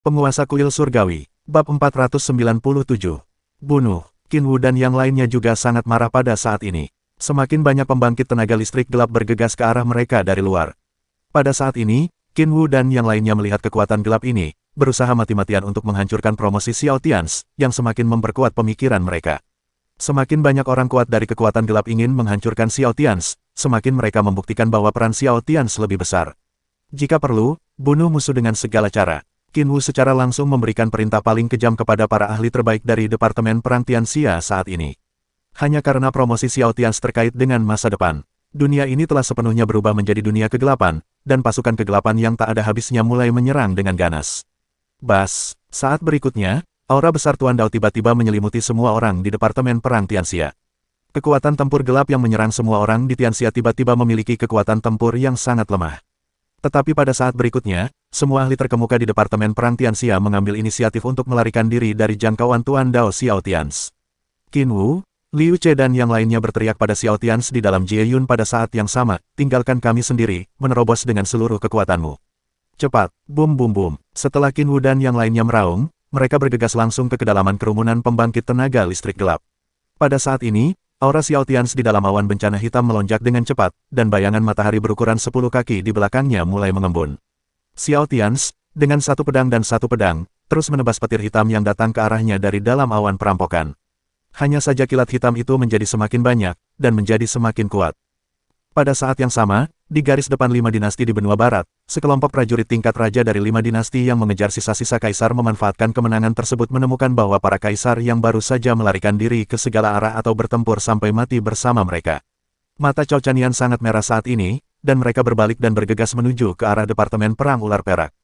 Penguasa Kuil Surgawi, Bab 497. Bunuh. Qin Wu dan yang lainnya juga sangat marah pada saat ini. Semakin banyak pembangkit tenaga listrik gelap bergegas ke arah mereka dari luar. Pada saat ini, Qin Wu dan yang lainnya melihat kekuatan gelap ini, berusaha mati-matian untuk menghancurkan promosi Xiao Tians, yang semakin memperkuat pemikiran mereka. Semakin banyak orang kuat dari kekuatan gelap ingin menghancurkan Xiao Tians, semakin mereka membuktikan bahwa peran Xiao Tians lebih besar. Jika perlu, bunuh musuh dengan segala cara. Qin Wu secara langsung memberikan perintah paling kejam kepada para ahli terbaik dari Departemen Perang Tianxia saat ini. Hanya karena promosi Xiao Tians terkait dengan masa depan, dunia ini telah sepenuhnya berubah menjadi dunia kegelapan, dan pasukan kegelapan yang tak ada habisnya mulai menyerang dengan ganas. Bas, saat berikutnya, aura besar Tuan Dao tiba-tiba menyelimuti semua orang di Departemen Perang Tianxia. Kekuatan tempur gelap yang menyerang semua orang di Tianxia tiba-tiba memiliki kekuatan tempur yang sangat lemah. Tetapi pada saat berikutnya, semua ahli terkemuka di Departemen Perang Tianxia mengambil inisiatif untuk melarikan diri dari jangkauan Tuan Dao Xiao Tians. Qin Wu, Liu Che dan yang lainnya berteriak pada Xiao Tians di dalam Jie Yun pada saat yang sama, tinggalkan kami sendiri, menerobos dengan seluruh kekuatanmu. Cepat, bum bum bum. Setelah Qin Wu dan yang lainnya meraung, mereka bergegas langsung ke kedalaman kerumunan pembangkit tenaga listrik gelap. Pada saat ini, aura Xiao Tians di dalam awan bencana hitam melonjak dengan cepat, dan bayangan matahari berukuran 10 kaki di belakangnya mulai mengembun. Xiao Tians, dengan satu pedang dan satu pedang, terus menebas petir hitam yang datang ke arahnya dari dalam awan perampokan. Hanya saja kilat hitam itu menjadi semakin banyak, dan menjadi semakin kuat. Pada saat yang sama, di garis depan 5 dinasti di benua barat, sekelompok prajurit tingkat raja dari 5 dinasti yang mengejar sisa-sisa kaisar memanfaatkan kemenangan tersebut menemukan bahwa para kaisar yang baru saja melarikan diri ke segala arah atau bertempur sampai mati bersama mereka. Mata Cao Chanian sangat merah saat ini, dan mereka berbalik dan bergegas menuju ke arah Departemen Perang Ular Perak.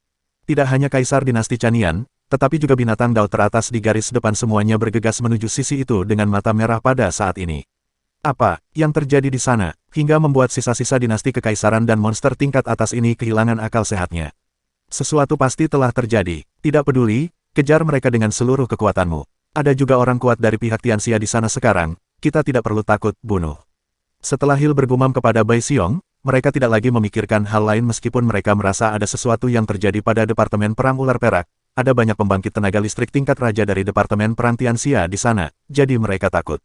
Tidak hanya kaisar dinasti Chanian, tetapi juga binatang Dao teratas di garis depan semuanya bergegas menuju sisi itu dengan mata merah pada saat ini. Apa yang terjadi di sana, hingga membuat sisa-sisa dinasti kekaisaran dan monster tingkat atas ini kehilangan akal sehatnya? Sesuatu pasti telah terjadi, tidak peduli, kejar mereka dengan seluruh kekuatanmu. Ada juga orang kuat dari pihak Tianxia di sana sekarang, kita tidak perlu takut, bunuh. Setelah Hill bergumam kepada Bai Xiong, mereka tidak lagi memikirkan hal lain meskipun mereka merasa ada sesuatu yang terjadi pada Departemen Perang Ular Perak. Ada banyak pembangkit tenaga listrik tingkat raja dari Departemen Perang Tianxia di sana, jadi mereka takut.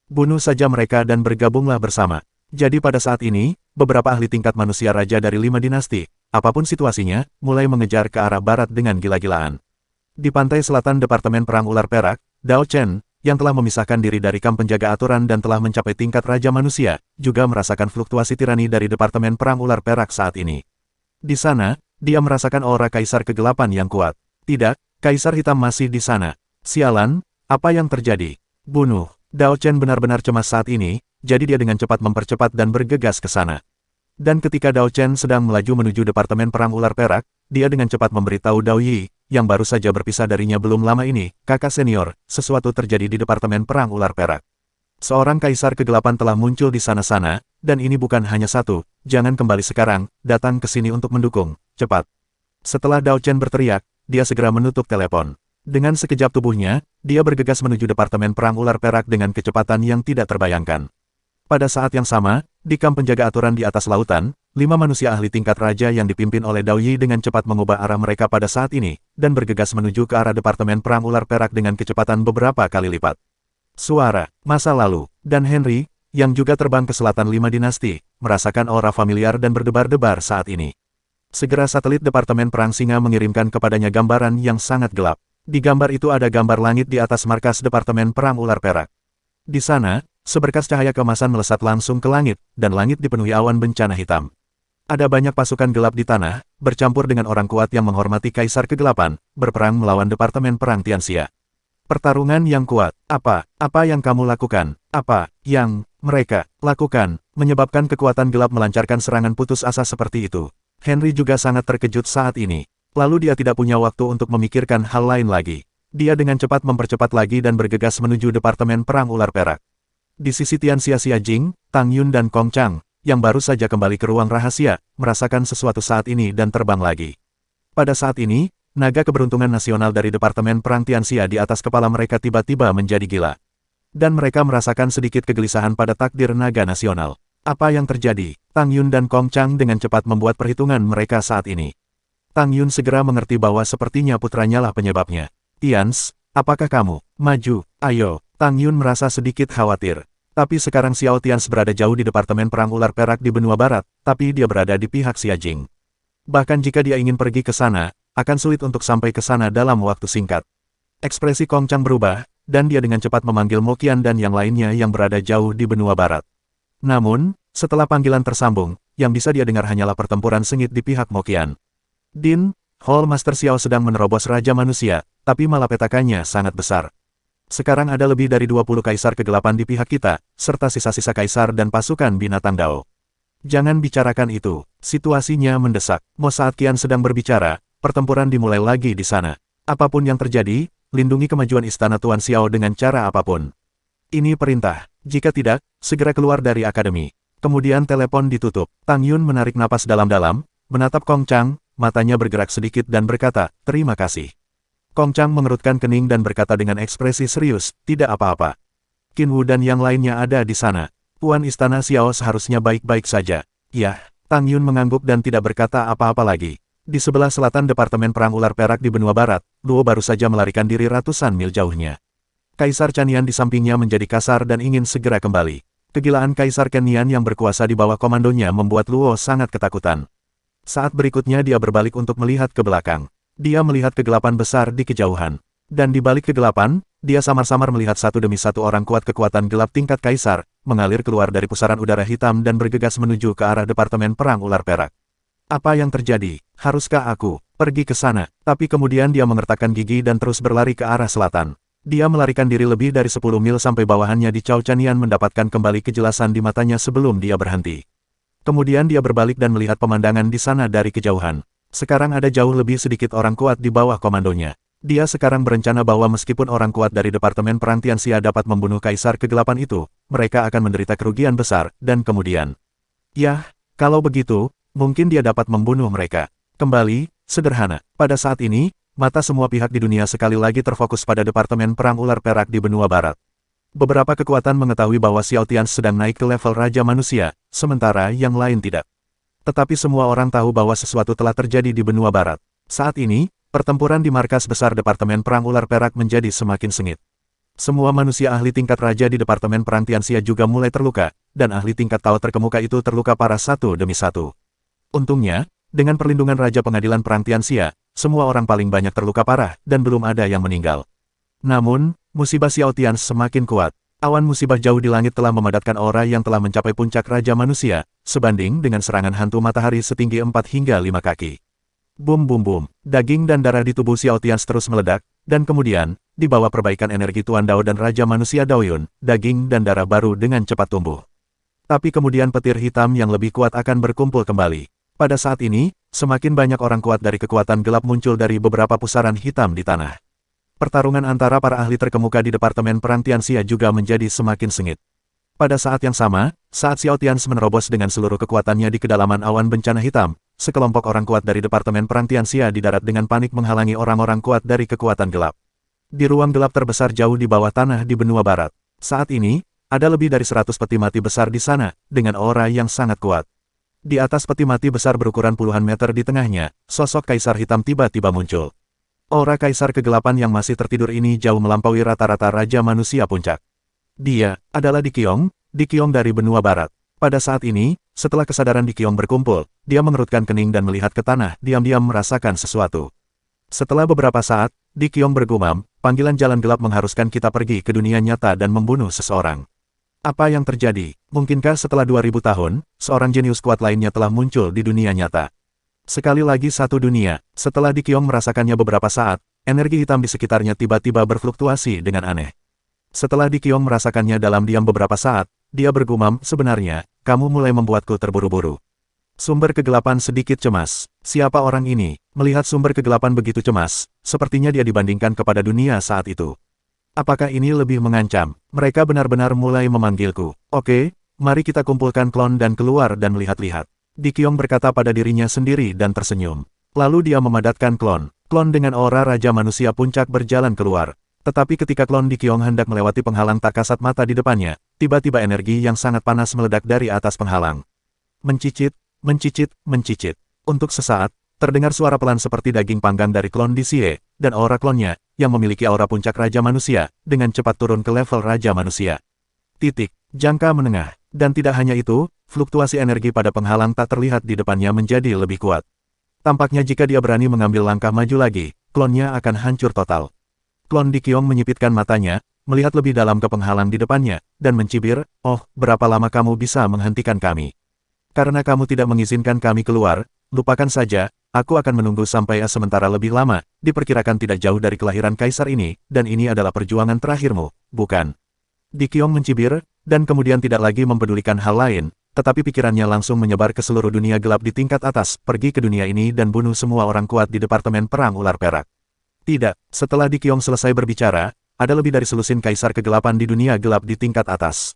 Bunuh saja mereka dan bergabunglah bersama. Jadi pada saat ini, beberapa ahli tingkat manusia raja dari 5 dinasti, apapun situasinya, mulai mengejar ke arah barat dengan gila-gilaan. Di pantai selatan Departemen Perang Ular Perak, Dao Chen, yang telah memisahkan diri dari kamp penjaga aturan dan telah mencapai tingkat raja manusia, juga merasakan fluktuasi tirani dari Departemen Perang Ular Perak saat ini. Di sana, dia merasakan aura kaisar kegelapan yang kuat. Tidak, kaisar hitam masih di sana. Sialan, apa yang terjadi? Bunuh. Dao Chen benar-benar cemas saat ini, jadi dia dengan cepat mempercepat dan bergegas ke sana. Dan ketika Dao Chen sedang melaju menuju Departemen Perang Ular Perak, dia dengan cepat memberitahu Dao Yi, yang baru saja berpisah darinya belum lama ini, kakak senior, sesuatu terjadi di Departemen Perang Ular Perak. Seorang kaisar kegelapan telah muncul di sana-sana, dan ini bukan hanya satu, jangan kembali sekarang, datang ke sini untuk mendukung, cepat. Setelah Dao Chen berteriak, dia segera menutup telepon. Dengan sekejap tubuhnya, dia bergegas menuju Departemen Perang Ular Perak dengan kecepatan yang tidak terbayangkan. Pada saat yang sama, di kamp penjaga aturan di atas lautan, 5 manusia ahli tingkat raja yang dipimpin oleh Dao Yi dengan cepat mengubah arah mereka pada saat ini, dan bergegas menuju ke arah Departemen Perang Ular Perak dengan kecepatan beberapa kali lipat. Suara, masa lalu, dan Henry, yang juga terbang ke selatan 5 dinasti, merasakan aura familiar dan berdebar-debar saat ini. Segera satelit Departemen Perang Singa mengirimkan kepadanya gambaran yang sangat gelap. Di gambar itu ada gambar langit di atas markas Departemen Perang Ular Perak. Di sana, seberkas cahaya keemasan melesat langsung ke langit, dan langit dipenuhi awan bencana hitam. Ada banyak pasukan gelap di tanah, bercampur dengan orang kuat yang menghormati Kaisar Kegelapan, berperang melawan Departemen Perang Tianxia. Pertarungan yang kuat. Apa yang kamu lakukan? Apa yang mereka lakukan, menyebabkan kekuatan gelap melancarkan serangan putus asa seperti itu? Henry juga sangat terkejut saat ini. Lalu dia tidak punya waktu untuk memikirkan hal lain lagi. Dia dengan cepat mempercepat lagi dan bergegas menuju Departemen Perang Ular Perak. Di sisi Tianxia Xia Jing, Tang Yun dan Kong Chang, yang baru saja kembali ke ruang rahasia, merasakan sesuatu saat ini dan terbang lagi. Pada saat ini, naga keberuntungan nasional dari Departemen Perang Tianxia di atas kepala mereka tiba-tiba menjadi gila. Dan mereka merasakan sedikit kegelisahan pada takdir naga nasional. Apa yang terjadi? Tang Yun dan Kong Chang dengan cepat membuat perhitungan mereka saat ini. Tang Yun segera mengerti bahwa sepertinya putranya lah penyebabnya. Tians, apakah kamu? Maju, ayo. Tang Yun merasa sedikit khawatir. Tapi sekarang Xiao Tians berada jauh di Departemen Perang Ular Perak di benua barat, tapi dia berada di pihak Xia Jing. Bahkan jika dia ingin pergi ke sana, akan sulit untuk sampai ke sana dalam waktu singkat. Ekspresi Kong Chang berubah, dan dia dengan cepat memanggil Mo Qian dan yang lainnya yang berada jauh di benua barat. Namun, setelah panggilan tersambung, yang bisa dia dengar hanyalah pertempuran sengit di pihak Mo Qian. Din, Hall Master Xiao sedang menerobos Raja Manusia, tapi malapetakannya sangat besar. Sekarang ada lebih dari 20 kaisar kegelapan di pihak kita, serta sisa-sisa kaisar dan pasukan binatang Dao. Jangan bicarakan itu, situasinya mendesak. Mo saat Qian sedang berbicara, pertempuran dimulai lagi di sana. Apapun yang terjadi, lindungi kemajuan Istana Tuan Xiao dengan cara apapun. Ini perintah, jika tidak, segera keluar dari akademi. Kemudian telepon ditutup. Tang Yun menarik napas dalam-dalam, menatap Kong Chang, matanya bergerak sedikit dan berkata, terima kasih. Kong Chang mengerutkan kening dan berkata dengan ekspresi serius, tidak apa-apa. Qin Wu dan yang lainnya ada di sana. Puan Istana Xiao seharusnya baik-baik saja. Yah, Tang Yun mengangguk dan tidak berkata apa-apa lagi. Di sebelah selatan Departemen Perang Ular Perak di benua barat, Luo baru saja melarikan diri ratusan mil jauhnya. Kaisar Chanian di sampingnya menjadi kasar dan ingin segera kembali. Kegilaan Kaisar Kenian yang berkuasa di bawah komandonya membuat Luo sangat ketakutan. Saat berikutnya dia berbalik untuk melihat ke belakang. Dia melihat kegelapan besar di kejauhan. Dan di balik kegelapan, dia samar-samar melihat satu demi satu orang kuat kekuatan gelap tingkat kaisar, mengalir keluar dari pusaran udara hitam dan bergegas menuju ke arah Departemen Perang Ular Perak. Apa yang terjadi? Haruskah aku pergi ke sana? Tapi kemudian dia mengertakkan gigi dan terus berlari ke arah selatan. Dia melarikan diri lebih dari 10 mil sampai bawahannya di Cao Chanian mendapatkan kembali kejelasan di matanya sebelum dia berhenti. Kemudian dia berbalik dan melihat pemandangan di sana dari kejauhan. Sekarang ada jauh lebih sedikit orang kuat di bawah komandonya. Dia sekarang berencana bahwa meskipun orang kuat dari Departemen Perang Tianxia dapat membunuh Kaisar Kegelapan itu, mereka akan menderita kerugian besar, dan kemudian. Yah, kalau begitu, mungkin dia dapat membunuh mereka. Kembali, sederhana. Pada saat ini, mata semua pihak di dunia sekali lagi terfokus pada Departemen Perang Ular Perak di benua barat. Beberapa kekuatan mengetahui bahwa Xiao Tians sedang naik ke level Raja Manusia, sementara yang lain tidak. Tetapi semua orang tahu bahwa sesuatu telah terjadi di benua barat. Saat ini, pertempuran di markas besar Departemen Perang Ular Perak menjadi semakin sengit. Semua manusia ahli tingkat raja di Departemen Perang Tianxia juga mulai terluka, dan ahli tingkat Tao terkemuka itu terluka parah satu demi satu. Untungnya, dengan perlindungan Raja Pengadilan Perang Tianxia, semua orang paling banyak terluka parah, dan belum ada yang meninggal. Namun, musibah Xiao Tians semakin kuat. Awan musibah jauh di langit telah memadatkan aura yang telah mencapai puncak Raja Manusia, sebanding dengan serangan hantu matahari setinggi 4 hingga 5 kaki. Bum bum bum, daging dan darah di tubuh Xiao Tians terus meledak, dan kemudian, di bawah perbaikan energi Tuan Dao dan Raja Manusia Daoyun, daging dan darah baru dengan cepat tumbuh. Tapi kemudian petir hitam yang lebih kuat akan berkumpul kembali. Pada saat ini, semakin banyak orang kuat dari kekuatan gelap muncul dari beberapa pusaran hitam di tanah. Pertarungan antara para ahli terkemuka di Departemen Perang Tianxia juga menjadi semakin sengit. Pada saat yang sama, saat Xiao Tians menerobos dengan seluruh kekuatannya di kedalaman awan bencana hitam, sekelompok orang kuat dari Departemen Perang Tianxia di darat dengan panik menghalangi orang-orang kuat dari kekuatan gelap. Di ruang gelap terbesar jauh di bawah tanah di benua barat. Saat ini, ada lebih dari 100 peti mati besar di sana, dengan aura yang sangat kuat. Di atas peti mati besar berukuran puluhan meter di tengahnya, sosok Kaisar Hitam tiba-tiba muncul. Aura Kaisar Kegelapan yang masih tertidur ini jauh melampaui rata-rata Raja Manusia Puncak. Dia adalah Di Qiong dari benua barat. Pada saat ini, setelah kesadaran Di Qiong berkumpul, dia mengerutkan kening dan melihat ke tanah, diam-diam merasakan sesuatu. Setelah beberapa saat, Di Qiong bergumam, panggilan jalan gelap mengharuskan kita pergi ke dunia nyata dan membunuh seseorang. Apa yang terjadi? Mungkinkah setelah 2000 tahun, seorang jenius kuat lainnya telah muncul di dunia nyata? Sekali lagi satu dunia, setelah Di Qiong merasakannya beberapa saat, energi hitam di sekitarnya tiba-tiba berfluktuasi dengan aneh. Setelah Di Qiong merasakannya dalam diam beberapa saat, dia bergumam, sebenarnya, kamu mulai membuatku terburu-buru. Sumber kegelapan sedikit cemas. Siapa orang ini? Melihat sumber kegelapan begitu cemas, sepertinya dia dibandingkan kepada dunia saat itu. Apakah ini lebih mengancam? Mereka benar-benar mulai memanggilku. Oke, mari kita kumpulkan klon dan keluar dan melihat-lihat. Di Qiong berkata pada dirinya sendiri dan tersenyum. Lalu dia memadatkan klon. Klon dengan aura Raja Manusia Puncak berjalan keluar. Tetapi ketika klon Di Qiong hendak melewati penghalang tak kasat mata di depannya, tiba-tiba energi yang sangat panas meledak dari atas penghalang. Mencicit, mencicit, mencicit. Untuk sesaat, terdengar suara pelan seperti daging panggang dari klon Xie, dan aura klonnya, yang memiliki aura puncak Raja Manusia, dengan cepat turun ke level Raja Manusia. Jangka menengah. Dan tidak hanya itu, fluktuasi energi pada penghalang tak terlihat di depannya menjadi lebih kuat. Tampaknya jika dia berani mengambil langkah maju lagi, klonnya akan hancur total. Klon Di Qiong menyipitkan matanya, melihat lebih dalam ke penghalang di depannya, dan mencibir, "Oh, berapa lama kamu bisa menghentikan kami? Karena kamu tidak mengizinkan kami keluar, lupakan saja, aku akan menunggu sampai sementara lebih lama, diperkirakan tidak jauh dari kelahiran kaisar ini, dan ini adalah perjuangan terakhirmu, bukan?" Di Qiong mencibir, dan kemudian tidak lagi mempedulikan hal lain, tetapi pikirannya langsung menyebar ke seluruh dunia gelap di tingkat atas, pergi ke dunia ini dan bunuh semua orang kuat di Departemen Perang Ular Perak. Tidak, setelah Di Qiong selesai berbicara, ada lebih dari selusin kaisar kegelapan di dunia gelap di tingkat atas.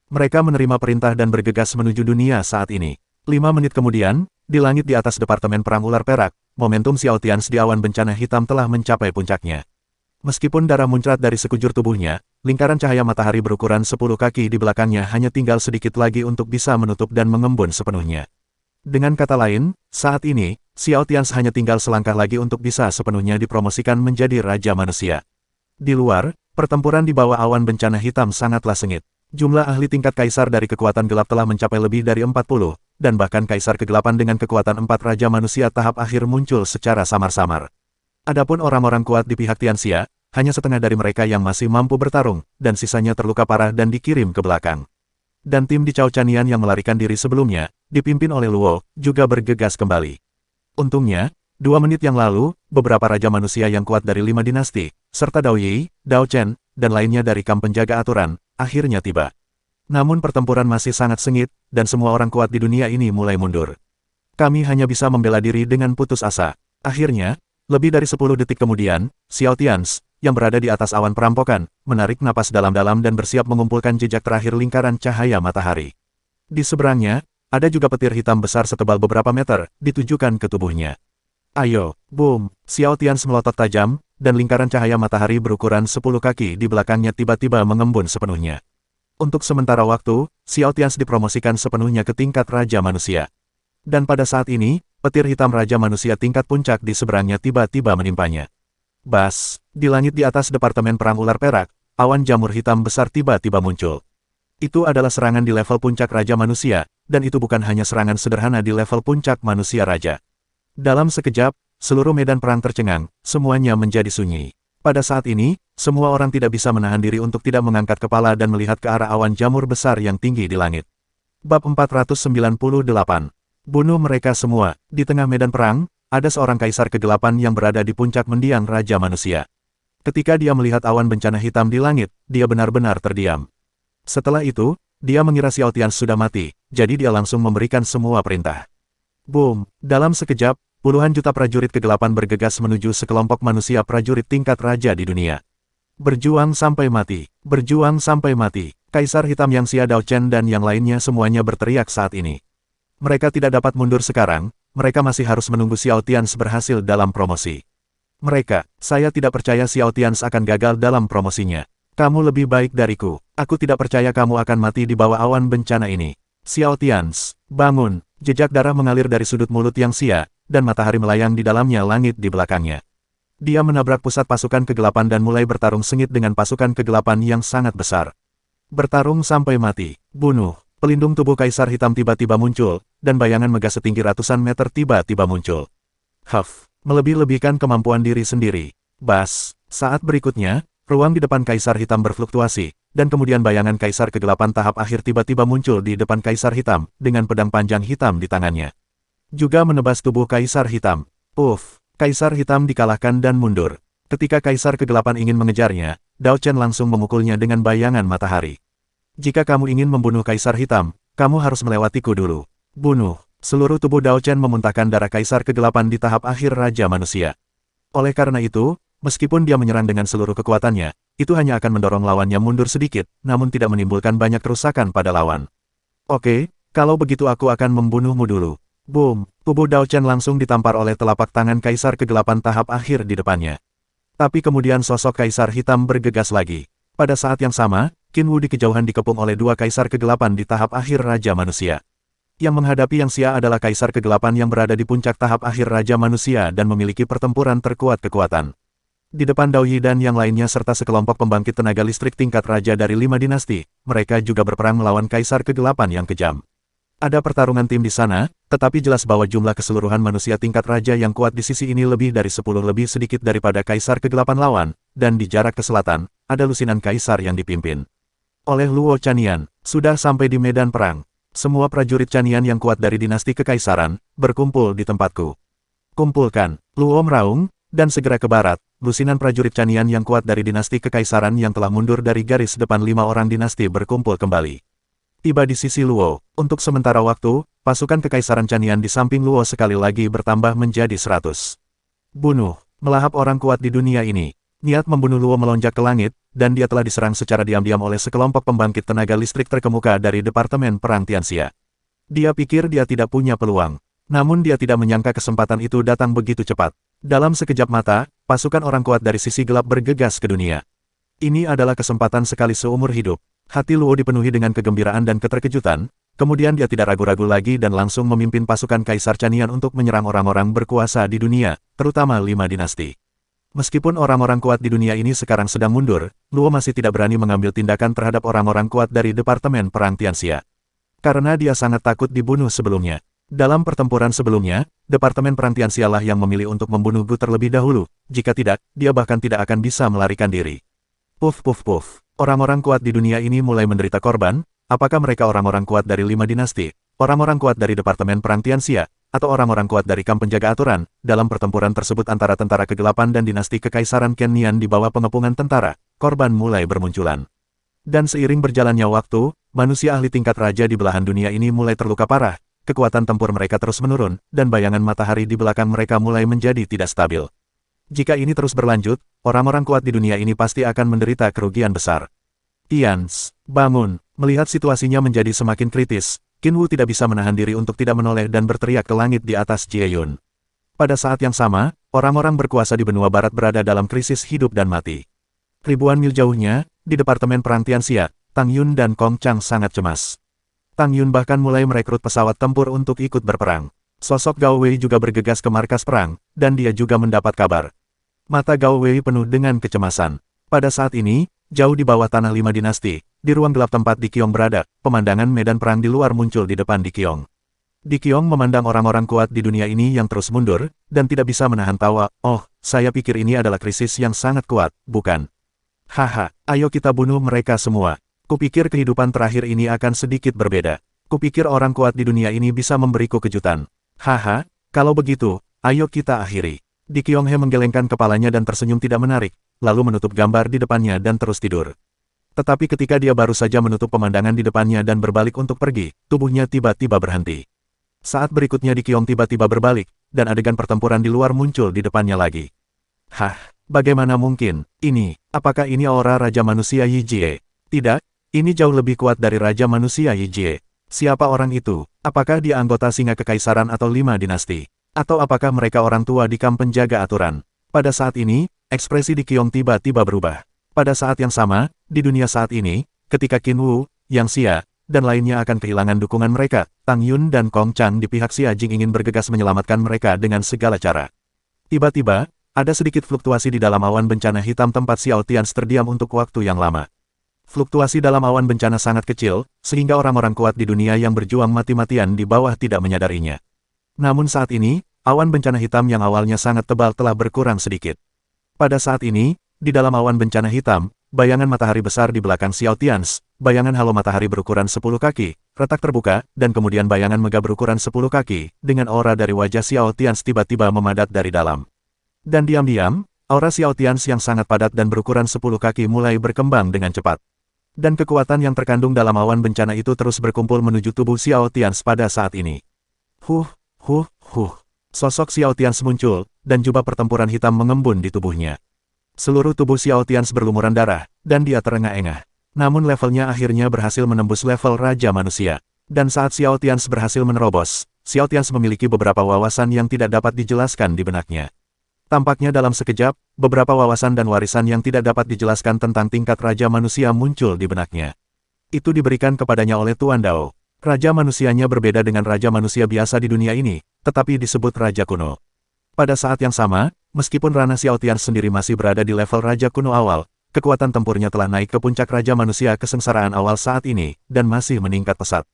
Mereka menerima perintah dan bergegas menuju dunia saat ini. 5 menit kemudian, di langit di atas Departemen Perang Ular Perak, momentum Xiao Tians di awan bencana hitam telah mencapai puncaknya. Meskipun darah muncrat dari sekujur tubuhnya, lingkaran cahaya matahari berukuran 10 kaki di belakangnya hanya tinggal sedikit lagi untuk bisa menutup dan mengembun sepenuhnya. Dengan kata lain, saat ini, Xiao Tians hanya tinggal selangkah lagi untuk bisa sepenuhnya dipromosikan menjadi Raja Manusia. Di luar, pertempuran di bawah awan bencana hitam sangatlah sengit. Jumlah ahli tingkat kaisar dari kekuatan gelap telah mencapai lebih dari 40, dan bahkan kaisar kegelapan dengan kekuatan 4 Raja Manusia tahap akhir muncul secara samar-samar. Adapun orang-orang kuat di pihak Tianxia, hanya setengah dari mereka yang masih mampu bertarung, dan sisanya terluka parah dan dikirim ke belakang. Dan tim di Cao Chanian yang melarikan diri sebelumnya, dipimpin oleh Luo, juga bergegas kembali. Untungnya, 2 menit yang lalu, beberapa Raja Manusia yang kuat dari 5 dinasti, serta Dao Yi, Dao Chen, dan lainnya dari kamp penjaga aturan, akhirnya tiba. Namun pertempuran masih sangat sengit, dan semua orang kuat di dunia ini mulai mundur. Kami hanya bisa membela diri dengan putus asa. Akhirnya, lebih dari 10 detik kemudian, Xiao Tians, yang berada di atas awan perampokan, menarik napas dalam-dalam dan bersiap mengumpulkan jejak terakhir lingkaran cahaya matahari. Di seberangnya, ada juga petir hitam besar setebal beberapa meter, ditujukan ke tubuhnya. Ayo, boom! Xiao Tians melotot tajam, dan lingkaran cahaya matahari berukuran 10 kaki di belakangnya tiba-tiba mengembun sepenuhnya. Untuk sementara waktu, Xiao Tians dipromosikan sepenuhnya ke tingkat Raja Manusia. Dan pada saat ini, petir hitam Raja Manusia tingkat puncak di seberangnya tiba-tiba menimpanya. Bas, di langit di atas Departemen Perang Ular Perak, awan jamur hitam besar tiba-tiba muncul. Itu adalah serangan di level puncak Raja Manusia, dan itu bukan hanya serangan sederhana di level puncak Manusia Raja. Dalam sekejap, seluruh medan perang tercengang, semuanya menjadi sunyi. Pada saat ini, semua orang tidak bisa menahan diri untuk tidak mengangkat kepala dan melihat ke arah awan jamur besar yang tinggi di langit. Bab 498. Bunuh mereka semua. Di tengah medan perang, ada seorang kaisar kegelapan yang berada di puncak mendiang Raja Manusia. Ketika dia melihat awan bencana hitam di langit, dia benar-benar terdiam. Setelah itu, dia mengira Xiao Tians sudah mati, jadi dia langsung memberikan semua perintah. Boom! Dalam sekejap, puluhan juta prajurit kegelapan bergegas menuju sekelompok manusia prajurit tingkat raja di dunia. Berjuang sampai mati! Berjuang sampai mati! Kaisar hitam yang Xia Dao Chen dan yang lainnya semuanya berteriak saat ini. Mereka tidak dapat mundur sekarang, mereka masih harus menunggu Xiao Tians berhasil dalam promosi. Saya tidak percaya Xiao Tians akan gagal dalam promosinya. Kamu lebih baik dariku. Aku tidak percaya kamu akan mati di bawah awan bencana ini. Xiao Tians, bangun. Jejak darah mengalir dari sudut mulut yang Xia, dan matahari melayang di dalamnya langit di belakangnya. Dia menabrak pusat pasukan kegelapan dan mulai bertarung sengit dengan pasukan kegelapan yang sangat besar. Bertarung sampai mati. Bunuh. Pelindung tubuh Kaisar Hitam tiba-tiba muncul, dan bayangan megah setinggi ratusan meter tiba-tiba muncul. Melebih-lebihkan kemampuan diri sendiri. Bas, saat berikutnya, ruang di depan Kaisar Hitam berfluktuasi, dan kemudian bayangan Kaisar Kegelapan tahap akhir tiba-tiba muncul di depan Kaisar Hitam, dengan pedang panjang hitam di tangannya. Juga menebas tubuh Kaisar Hitam. Kaisar Hitam dikalahkan dan mundur. Ketika Kaisar Kegelapan ingin mengejarnya, Dao Chen langsung memukulnya dengan bayangan matahari. Jika kamu ingin membunuh Kaisar Hitam, kamu harus melewatiku dulu. Bunuh. Seluruh tubuh Dao Chen memuntahkan darah Kaisar Kegelapan di tahap akhir Raja Manusia. Oleh karena itu, meskipun dia menyerang dengan seluruh kekuatannya, itu hanya akan mendorong lawannya mundur sedikit, namun tidak menimbulkan banyak kerusakan pada lawan. Oke, kalau begitu aku akan membunuhmu dulu. Boom! Tubuh Dao Chen langsung ditampar oleh telapak tangan Kaisar Kegelapan tahap akhir di depannya. Tapi kemudian sosok Kaisar Hitam bergegas lagi. Pada saat yang sama, Qin Wu di kejauhan dikepung oleh 2 Kaisar Kegelapan di tahap akhir Raja Manusia. Yang menghadapi Yang Xia adalah Kaisar Kegelapan yang berada di puncak tahap akhir Raja Manusia dan memiliki pertempuran terkuat kekuatan. Di depan Dao Yi dan yang lainnya serta sekelompok pembangkit tenaga listrik tingkat raja dari 5 dinasti, mereka juga berperang melawan Kaisar Kegelapan yang kejam. Ada pertarungan tim di sana, tetapi jelas bahwa jumlah keseluruhan manusia tingkat raja yang kuat di sisi ini lebih dari 10 lebih sedikit daripada Kaisar Kegelapan lawan, dan di jarak ke selatan, ada lusinan Kaisar yang dipimpin oleh Luo Chanian. Sudah sampai di medan perang. Semua prajurit Chanian yang kuat dari dinasti Kekaisaran, berkumpul di tempatku. Kumpulkan, Luo meraung, dan segera ke barat, lusinan prajurit Chanian yang kuat dari dinasti Kekaisaran yang telah mundur dari garis depan 5 orang dinasti berkumpul kembali. Tiba di sisi Luo, untuk sementara waktu, pasukan Kekaisaran Chanian di samping Luo sekali lagi bertambah menjadi 100. Bunuh, melahap orang kuat di dunia ini. Niat membunuh Luo melonjak ke langit, dan dia telah diserang secara diam-diam oleh sekelompok pembangkit tenaga listrik terkemuka dari Departemen Perang Tianxia. Dia pikir dia tidak punya peluang. Namun dia tidak menyangka kesempatan itu datang begitu cepat. Dalam sekejap mata, pasukan orang kuat dari sisi gelap bergegas ke dunia. Ini adalah kesempatan sekali seumur hidup. Hati Luo dipenuhi dengan kegembiraan dan keterkejutan, kemudian dia tidak ragu-ragu lagi dan langsung memimpin pasukan Kaisar Chanian untuk menyerang orang-orang berkuasa di dunia, terutama 5 dinasti. Meskipun orang-orang kuat di dunia ini sekarang sedang mundur, Luo masih tidak berani mengambil tindakan terhadap orang-orang kuat dari Departemen Perang Tianxia. Karena dia sangat takut dibunuh sebelumnya. Dalam pertempuran sebelumnya, Departemen Perang Tianxia lah yang memilih untuk membunuh Gu terlebih dahulu, jika tidak, dia bahkan tidak akan bisa melarikan diri. Puff puff puff. Orang-orang kuat di dunia ini mulai menderita korban, apakah mereka orang-orang kuat dari 5 dinasti, orang-orang kuat dari Departemen Perang Tianxia, atau orang-orang kuat dari kamp penjaga aturan. Dalam pertempuran tersebut antara tentara kegelapan dan dinasti Kekaisaran Ken di bawah pengepungan tentara, korban mulai bermunculan. Dan seiring berjalannya waktu, manusia ahli tingkat raja di belahan dunia ini mulai terluka parah, kekuatan tempur mereka terus menurun, dan bayangan matahari di belakang mereka mulai menjadi tidak stabil. Jika ini terus berlanjut, orang-orang kuat di dunia ini pasti akan menderita kerugian besar. Tians, bangun. Melihat situasinya menjadi semakin kritis, Qin Wu tidak bisa menahan diri untuk tidak menoleh dan berteriak ke langit di atas Jie Yun. Pada saat yang sama, orang-orang berkuasa di benua barat berada dalam krisis hidup dan mati. Ribuan mil jauhnya, di Departemen Perang Tianxia, Tang Yun dan Kong Chang sangat cemas. Tang Yun bahkan mulai merekrut pesawat tempur untuk ikut berperang. Sosok Gao Wei juga bergegas ke markas perang, dan dia juga mendapat kabar. Mata Gao Wei penuh dengan kecemasan. Pada saat ini, jauh di bawah tanah 5 dinasti, di ruang gelap tempat Di Qiong berada, pemandangan medan perang di luar muncul di depan Di Qiong. Di Qiong memandang orang-orang kuat di dunia ini yang terus mundur, dan tidak bisa menahan tawa. Oh, saya pikir ini adalah krisis yang sangat kuat, bukan? Haha, ayo kita bunuh mereka semua. Kupikir kehidupan terakhir ini akan sedikit berbeda. Kupikir orang kuat di dunia ini bisa memberiku kejutan. Haha, kalau begitu, ayo kita akhiri. Di Qiong He menggelengkan kepalanya dan tersenyum tidak menarik, lalu menutup gambar di depannya dan terus tidur. Tetapi ketika dia baru saja menutup pemandangan di depannya dan berbalik untuk pergi, tubuhnya tiba-tiba berhenti. Saat berikutnya Di Qiong tiba-tiba berbalik, dan adegan pertempuran di luar muncul di depannya lagi. Hah, bagaimana mungkin? Apakah ini aura Raja Manusia Yi Jie? Tidak, ini jauh lebih kuat dari Raja Manusia Yi Jie. Siapa orang itu? Apakah dia anggota Singa Kekaisaran atau 5 dinasti? Atau apakah mereka orang tua di kamp penjaga aturan? Pada saat ini, ekspresi Di Qiong tiba-tiba berubah. Pada saat yang sama, di dunia saat ini, ketika Qin Wu, Yang Xia, dan lainnya akan kehilangan dukungan mereka, Tang Yun dan Kong Chang di pihak Xia Jing ingin bergegas menyelamatkan mereka dengan segala cara. Tiba-tiba, ada sedikit fluktuasi di dalam awan bencana hitam tempat Xiao Tians terdiam untuk waktu yang lama. Fluktuasi dalam awan bencana sangat kecil, sehingga orang-orang kuat di dunia yang berjuang mati-matian di bawah tidak menyadarinya. Namun saat ini, awan bencana hitam yang awalnya sangat tebal telah berkurang sedikit. Pada saat ini, di dalam awan bencana hitam, bayangan matahari besar di belakang Xiao Tians, bayangan halo matahari berukuran 10 kaki, retak terbuka, dan kemudian bayangan megah berukuran 10 kaki, dengan aura dari wajah Xiao Tians tiba-tiba memadat dari dalam. Dan diam-diam, aura Xiao Tians yang sangat padat dan berukuran 10 kaki mulai berkembang dengan cepat. Dan kekuatan yang terkandung dalam awan bencana itu terus berkumpul menuju tubuh Xiao Tians pada saat ini. Huh. Sosok Xiao Tians muncul, dan jubah pertempuran hitam mengembun di tubuhnya. Seluruh tubuh Xiao Tians berlumuran darah, dan dia terengah-engah. Namun levelnya akhirnya berhasil menembus level Raja Manusia. Dan saat Xiao Tians berhasil menerobos, Xiao Tians memiliki beberapa wawasan yang tidak dapat dijelaskan di benaknya. Tampaknya dalam sekejap, beberapa wawasan dan warisan yang tidak dapat dijelaskan tentang tingkat Raja Manusia muncul di benaknya. Itu diberikan kepadanya oleh Tuan Dao. Raja manusianya berbeda dengan raja manusia biasa di dunia ini, tetapi disebut raja kuno. Pada saat yang sama, meskipun Rana Xiaotian sendiri masih berada di level raja kuno awal, kekuatan tempurnya telah naik ke puncak raja manusia kesengsaraan awal saat ini, dan masih meningkat pesat.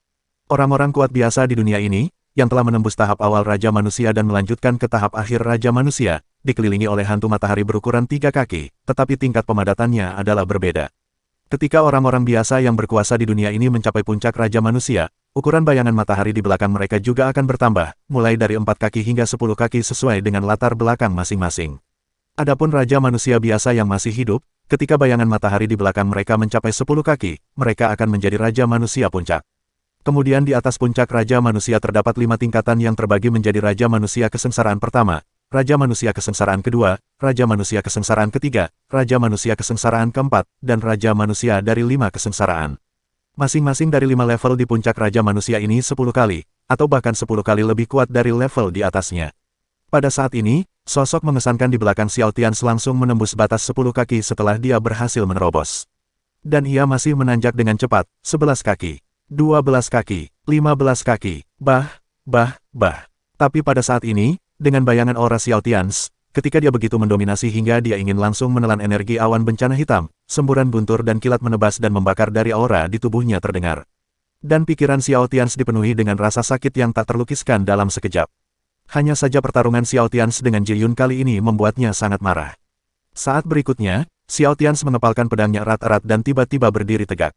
Orang-orang kuat biasa di dunia ini, yang telah menembus tahap awal raja manusia dan melanjutkan ke tahap akhir raja manusia, dikelilingi oleh hantu matahari berukuran 3 kaki, tetapi tingkat pemadatannya adalah berbeda. Ketika orang-orang biasa yang berkuasa di dunia ini mencapai puncak raja manusia, ukuran bayangan matahari di belakang mereka juga akan bertambah, mulai dari 4 kaki hingga 10 kaki sesuai dengan latar belakang masing-masing. Adapun raja manusia biasa yang masih hidup, ketika bayangan matahari di belakang mereka mencapai 10 kaki, mereka akan menjadi raja manusia puncak. Kemudian di atas puncak raja manusia terdapat 5 tingkatan yang terbagi menjadi raja manusia kesengsaraan pertama, raja manusia kesengsaraan kedua, raja manusia kesengsaraan ketiga, raja manusia kesengsaraan keempat, dan raja manusia dari 5 kesengsaraan. Masing-masing dari 5 level di puncak raja manusia ini 10 kali, atau bahkan 10 kali lebih kuat dari level di atasnya. Pada saat ini, sosok mengesankan di belakang Xiao Tians langsung menembus batas 10 kaki setelah dia berhasil menerobos. Dan ia masih menanjak dengan cepat, 11 kaki, 12 kaki, 15 kaki, bah. Tapi pada saat ini, dengan bayangan aura Xiao Tians, ketika dia begitu mendominasi hingga dia ingin langsung menelan energi awan bencana hitam, semburan buntur dan kilat menebas dan membakar dari aura di tubuhnya terdengar. Dan pikiran Xiao Tians dipenuhi dengan rasa sakit yang tak terlukiskan dalam sekejap. Hanya saja pertarungan Xiao Tians dengan Ji Yun kali ini membuatnya sangat marah. Saat berikutnya, Xiao Tians mengepalkan pedangnya erat-erat dan tiba-tiba berdiri tegak.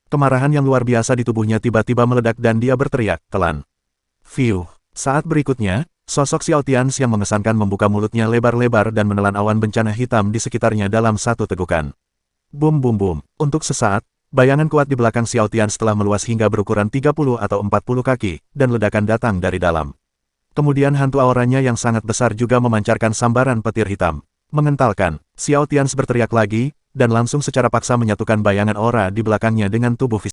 Kemarahan yang luar biasa di tubuhnya tiba-tiba meledak dan dia berteriak, "Telan!" Fiu. Saat berikutnya, sosok Xiao Tians yang mengesankan membuka mulutnya lebar-lebar dan menelan awan bencana hitam di sekitarnya dalam satu tegukan. Bum bum bum. Untuk sesaat, bayangan kuat di belakang Xiao Tians telah meluas hingga berukuran 30 atau 40 kaki, dan ledakan datang dari dalam. Kemudian hantu auranya yang sangat besar juga memancarkan sambaran petir hitam. Mengentalkan, Xiao Tians berteriak lagi, dan langsung secara paksa menyatukan bayangan aura di belakangnya dengan tubuh fisik.